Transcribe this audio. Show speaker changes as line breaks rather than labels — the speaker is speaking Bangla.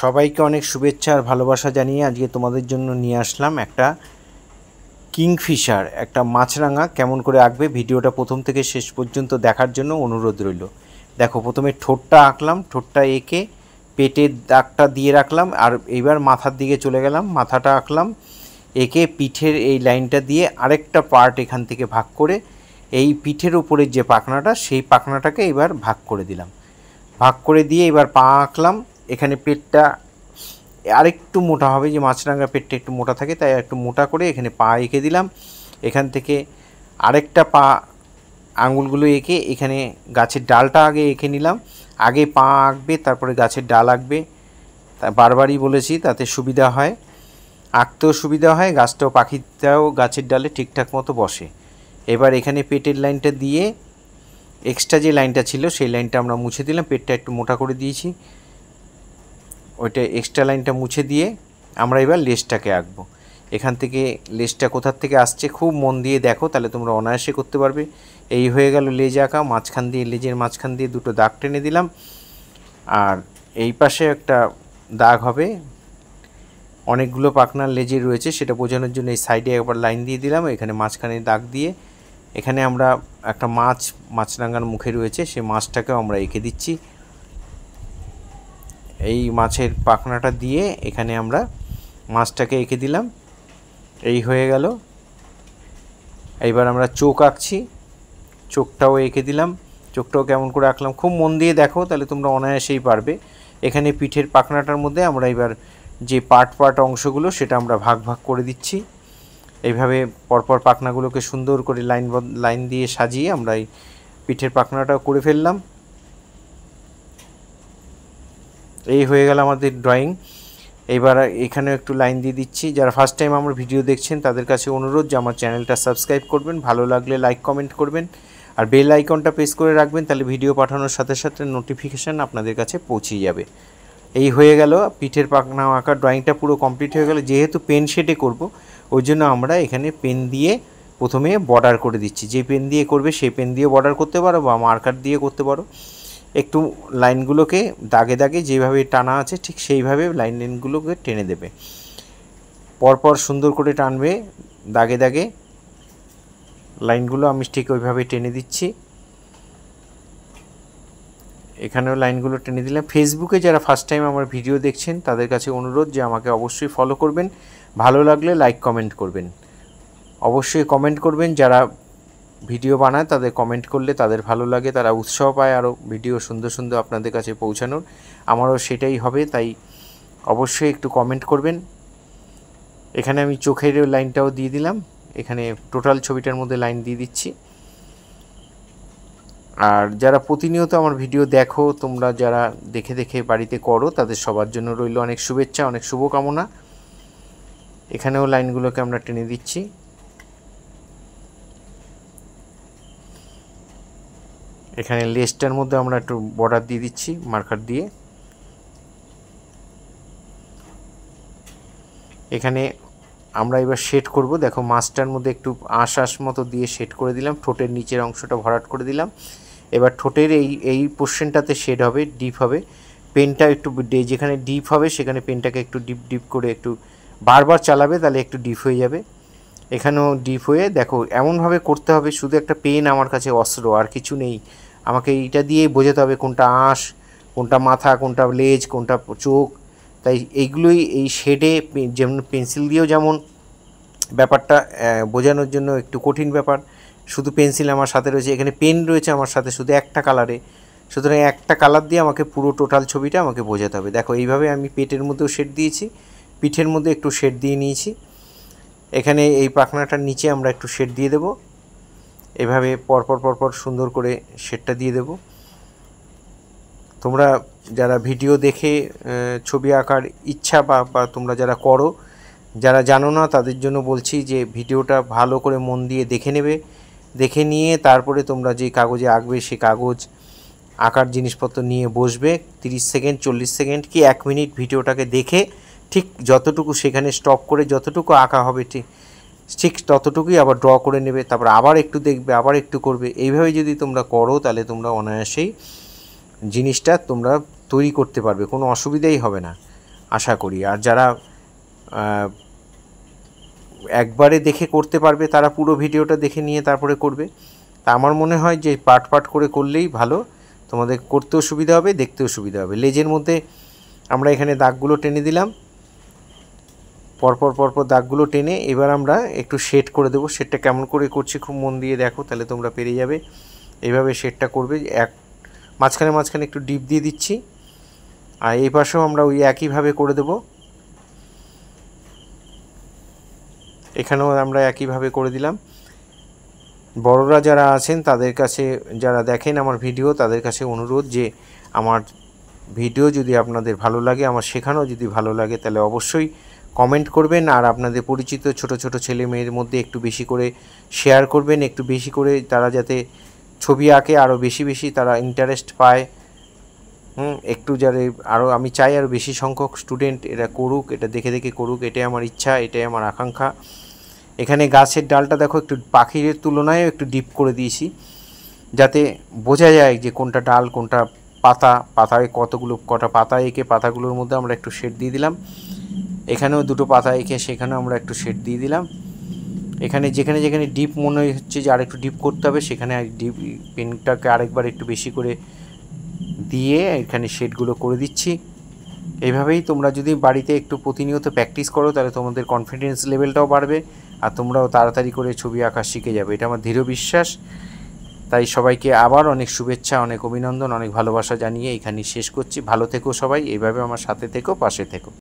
সবাইকে অনেক শুভেচ্ছা আর ভালোবাসা জানিয়ে আজকে তোমাদের জন্য নিয়ে আসলাম একটা কিংফিশার, একটা মাছরাঙা কেমন করে আঁকবে ভিডিওটা প্রথম থেকে শেষ পর্যন্ত দেখার জন্য অনুরোধ রইল। দেখো, প্রথমে ঠোঁটটা আঁকলাম, ঠোঁটটা এঁকে পেটের দাগটা দিয়ে রাখলাম, আর এইবার মাথার দিকে চলে গেলাম, মাথাটা আঁকলাম, এঁকে পিঠের এই লাইনটা দিয়ে আরেকটা পার্ট এখান থেকে ভাগ করে এই পিঠের উপরের যে পাখনাটা সেই পাখনাটাকে এবার ভাগ করে দিলাম। ভাগ করে দিয়ে এবার পা আঁকলাম। এখানে পেটটা আরেকটু মোটা হবে, যে মাছরাঙা পেটটা একটু মোটা থাকে, তাই একটু মোটা করে এখানে পা এঁকে দিলাম। এখান থেকে আরেকটা পা আঙুলগুলো এঁকে এখানে গাছের ডালটা আগে এঁকে নিলাম। আগে পা আঁকবে, তারপরে গাছের ডাল আঁকবে, তা বারবারই বলেছি, তাতে সুবিধা হয়, আঁকতেও সুবিধা হয়, গাছটাও পাখিটাও গাছের ডালে ঠিকঠাক মতো বসে। এবার এখানে পেটের লাইনটা দিয়ে এক্সট্রা যে লাইনটা ছিল সেই লাইনটা আমরা মুছে দিলাম, পেটটা একটু মোটা করে দিয়েছি, ওইটা এক্সট্রা লাইনটা মুছে দিয়ে আমরা এবার লেজটাকে আঁকবো। এখান থেকে লেজটা কোথার থেকে আসছে খুব মন দিয়ে দেখো, তাহলে তোমরা অনায়াসে করতে পারবে। এই হয়ে গেল লেজ আঁকা। মাঝখান দিয়ে, লেজের মাঝখান দিয়ে দুটো দাগ টেনে দিলাম, আর এই পাশে একটা দাগ হবে, অনেকগুলো পাখনার লেজে রয়েছে সেটা বোঝানোর জন্য এই সাইডে একবার লাইন দিয়ে দিলাম, এখানে মাঝখানে দাগ দিয়ে এখানে আমরা একটা মাছরাঙার মুখে রয়েছে, সেই মাছটাকেও আমরা এঁকে দিচ্ছি। এই মাছের পাখনাটা দিয়ে এখানে আমরা মাছটাকে এঁকে দিলাম। এই হয়ে গেল। এইবার আমরা চোখ আঁকছি, চোখটাও এঁকে দিলাম। চোখটাও কেমন করে আঁকলাম খুব মন দিয়ে দেখো, তাহলে তোমরা অনায়াসেই পারবে। এখানে পিঠের পাখনাটার মধ্যে আমরা এবার যে পার্ট অংশগুলো সেটা আমরা ভাগ ভাগ করে দিচ্ছি। এইভাবে পরপর পাখনাগুলোকে সুন্দর করে লাইন দিয়ে সাজিয়ে আমরা এই পিঠের পাখনাটাও করে ফেললাম। এই হয়ে গেল আমাদের ড্রয়িং। এবার এখানেও একটু লাইন দিয়ে দিচ্ছি। যারা ফার্স্ট টাইম আমার ভিডিও দেখছেন তাদের কাছে অনুরোধ যে আমার চ্যানেলটা সাবস্ক্রাইব করবেন, ভালো লাগলে লাইক কমেন্ট করবেন, আর বেল আইকনটা প্রেস করে রাখবেন, তাহলে ভিডিও পাঠানোর সাথে সাথে নোটিফিকেশান আপনাদের কাছে পৌঁছে যাবে। এই হয়ে গেল পিঠের পাখনা আঁকা, ড্রয়িংটা পুরো কমপ্লিট হয়ে গেল। যেহেতু পেন শেডে করব, ওই জন্য আমরা এখানে পেন দিয়ে প্রথমে বর্ডার করে দিচ্ছি। যে পেন দিয়ে করবে সেই পেন দিয়ে বর্ডার করতে পারো বা মার্কার দিয়ে করতে পারো। একটু লাইনগুলোকে দাগে দাগে যেভাবে টানা আছে ঠিক সেইভাবে লাইনগুলোকে টেনে দেবে, পরপর সুন্দর করে টানবে দাগে দাগে লাইনগুলো। আমি ঠিক ওইভাবে টেনে দিচ্ছি। এখানেও লাইনগুলো টেনে দিলাম। ফেসবুকে যারা ফার্স্ট টাইম আমার ভিডিও দেখছেন তাদের কাছে অনুরোধ যে আমাকে অবশ্যই ফলো করবেন, ভালো লাগলে লাইক কমেন্ট করবেন, অবশ্যই কমেন্ট করবেন। যারা ভিডিও বানায় তাদের কমেন্ট করলে তাদের ভালো লাগে, তারা উৎসাহ পায় আরও ভিডিও সুন্দর সুন্দর আপনাদের কাছে পৌঁছানোর। আমারও সেটাই হবে, তাই অবশ্যই একটু কমেন্ট করবেন। এখানে আমি চোখের লাইনটাও দিয়ে দিলাম, এখানে টোটাল ছবিটার মধ্যে লাইন দিয়ে দিচ্ছি। আর যারা প্রতিনিয়ত আমার ভিডিও দেখো, তোমরা যারা দেখে দেখে বাড়িতে করো, তাদের সবার জন্য রইল অনেক শুভেচ্ছা, অনেক শুভকামনা। এখানেও লাইনগুলোকে আমরা টেনে দিচ্ছি। এখানে লেজটার মধ্যে আমরা একটু বর্ডার দিয়ে দিচ্ছি মার্কার দিয়ে। এখানে আমরা এবার শেড করব। দেখো, মাছটার মধ্যে একটু আঁশ মতো দিয়ে শেড করে দিলাম, ঠোঁটের নিচের অংশটা ভরাট করে দিলাম। এবার ঠোঁটের এই পোর্শনটাতে শেড হবে, ডিপ হবে। পেনটা একটু যেখানে ডিপ হবে সেখানে পেনটাকে একটু ডিপ করে একটু বারবার চালাবে, তাহলে একটু ডিপ হয়ে যাবে। এখানেও ডিপ হয়ে দেখো এমনভাবে করতে হবে, শুধু একটা পেন আমার কাছে অস্ত্র, আর কিছু নেই। আমাকে এইটা দিয়েই বোঝাতে হবে কোনটা আঁশ, কোনটা মাথা, কোনটা লেজ, কোনটা চোখ। তাই এইগুলোই এই শেডে, যেমন পেন্সিল দিয়েও যেমন ব্যাপারটা বোঝানোর জন্য একটু কঠিন ব্যাপার, শুধু পেন্সিল আমার সাথে রয়েছে, এখানে পেন রয়েছে আমার সাথে শুধু একটা কালারে, সুতরাং একটা কালার দিয়ে আমাকে পুরো টোটাল ছবিটা আমাকে বোঝাতে হবে। দেখো, এইভাবে আমি পেটের মধ্যেও শেড দিয়েছি, পিঠের মধ্যে একটু শেড দিয়ে নিয়েছি। এখানে এই পাখনাটার নিচে আমরা একটু শেড দিয়ে দেব, এভাবে পরপর সুন্দর করে শেডটা দিয়ে দেব। তোমরা যারা ভিডিও দেখে ছবি আঁকার ইচ্ছা বা তোমরা যারা করো, যারা জানো না তাদের জন্য বলছি যে ভিডিওটা ভালো করে মন দিয়ে দেখে নেবে, দেখে নিয়ে তারপরে তোমরা যে কাগজে আঁকবে সেই কাগজ, আঁকার জিনিসপত্র নিয়ে বসবে। 30 সেকেন্ড, 40 সেকেন্ড কি 1 মিনিট ভিডিওটাকে দেখে ঠিক যতটুকু সেখানে স্টপ করে যতটুকু আঁকা হবে ঠিক ততটুকুই আবার ড্র করে নেবে, তারপর আবার একটু দেখবে, আবার একটু করবে। এইভাবে যদি তোমরা করো তাহলে তোমরা অনায়াসেই জিনিসটা তোমরা তৈরি করতে পারবে, কোনো অসুবিধাই হবে না। আশা করি। আর যারা একবারে দেখে করতে পারবে তারা পুরো ভিডিওটা দেখে নিয়ে তারপরে করবে। তা আমার মনে হয় যে পার্ট পার্ট করে করলেই ভালো, তোমাদের করতেও সুবিধা হবে, দেখতেও সুবিধা হবে। লেজের মধ্যে আমরা এখানে দাগগুলো টেনে দিলাম, পরপর দাগগুলো টেনে এবার আমরা একটু শেড করে দেবো। শেডটা কেমন করে করছি খুব মন দিয়ে দেখো, তাহলে তোমরা পেরে যাবে। এইভাবে শেডটা করবে, মাঝখানে একটু ডিপ দিয়ে দিচ্ছি, আর এই পাশেও আমরা ওই একইভাবে করে দেব। এখানেও আমরা একইভাবে করে দিলাম। বড়রা যারা আছেন তাদের কাছে, যারা দেখেন আমার ভিডিও, তাদের কাছে অনুরোধ যে আমার ভিডিও যদি আপনাদের ভালো লাগে, আমার শেখানো যদি ভালো লাগে, তাহলে অবশ্যই কমেন্ট করবেন। আর আপনাদের পরিচিত ছোট ছোট ছেলে মেয়ের মধ্যে একটু বেশি করে শেয়ার করবেন, একটু বেশি করে তারা যাতে ছবি আঁকে, আরও বেশি তারা ইন্টারেস্ট পায়। একটু যারা আরও, আমি চাই আরও বেশি সংখ্যক স্টুডেন্ট এরা করুক, এটা দেখে করুক, এটাই আমার ইচ্ছা, এটাই আমার আকাঙ্ক্ষা। এখানে গাছের ডালটা দেখো একটু পাখির তুলনায় একটু ডিপ করে দিয়েছি, যাতে বোঝা যায় যে কোনটা ডাল কোনটা পাতায় কটা পাতা এঁকে পাতাগুলোর মধ্যে আমরা একটু শেড দিয়ে দিলাম। এখানেও দুটো পাতা এঁকে সেখানেও আমরা একটু শেড দিয়ে দিলাম। এখানে যেখানে ডিপ মনে হচ্ছে যে আরেকটু ডিপ করতে হবে, সেখানে ডিপ পেনটাকে আরেকবার একটু বেশি করে দিয়ে এখানে শেডগুলো করে দিচ্ছি। এইভাবেই তোমরা যদি বাড়িতে একটু প্রতিনিয়ত প্র্যাকটিস করো, তাহলে তোমাদের কনফিডেন্স লেভেলটাও বাড়বে, আর তোমরাও তাড়াতাড়ি করে ছবি আঁকা শিখে যাবে, এটা আমার দৃঢ় বিশ্বাস। তাই সবাইকে আবার অনেক শুভেচ্ছা, অনেক অভিনন্দন, অনেক ভালোবাসা জানিয়ে এখানেই শেষ করছি। ভালো থেকো সবাই, এইভাবে আমার সাথে থেকো, পাশে থেকো।